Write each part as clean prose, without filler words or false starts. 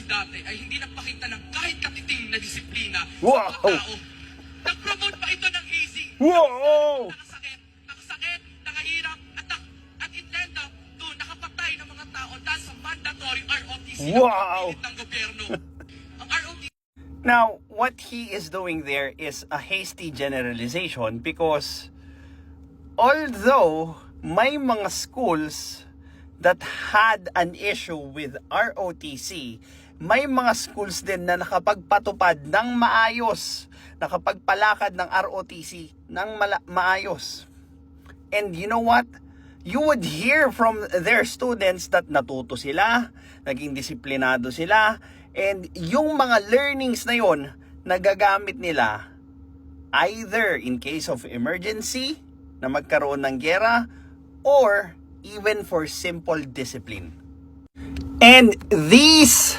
dati ay hindi nagpakita ng kahit katiting na disiplina sa Wow! mga tao. Nag-promote pa ito ng hazing. Wow! Nakasakit, nakahirap, at it end up to nakapatay ng mga tao dahil sa mandatory ROTC Wow! na ng gobyerno. Ang ROTC Now, what he is doing there is a hasty generalization because although may mga schools that had an issue with ROTC, may mga schools din na nakapagpatupad ng maayos, nakapagpalakad ng ROTC ng maayos. And you know what? You would hear from their students that natuto sila, naging disiplinado sila, and yung mga learnings na yon nagagamit nila either in case of emergency, na magkaroon ng giyera, or even for simple discipline. And these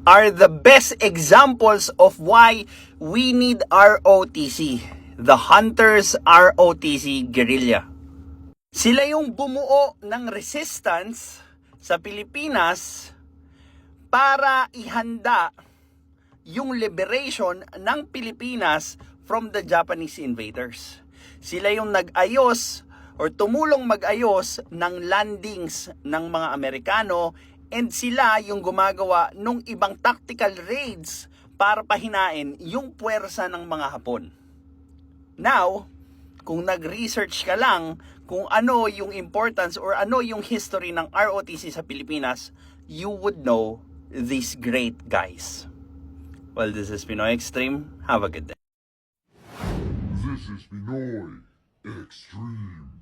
are the best examples of why we need ROTC, the Hunters ROTC Guerrilla. Sila yung bumuo ng resistance sa Pilipinas para ihanda yung liberation ng Pilipinas from the Japanese invaders. Sila yung nag-ayos or tumulong mag-ayos ng landings ng mga Amerikano, and sila yung gumagawa ng ibang tactical raids para pahinain yung puwersa ng mga Hapon. Now, kung nag-research ka lang kung ano yung importance or ano yung history ng ROTC sa Pilipinas, you would know these great guys. Well, this is Pinoy Extreme. Have a good day. This is Pinoy Extreme.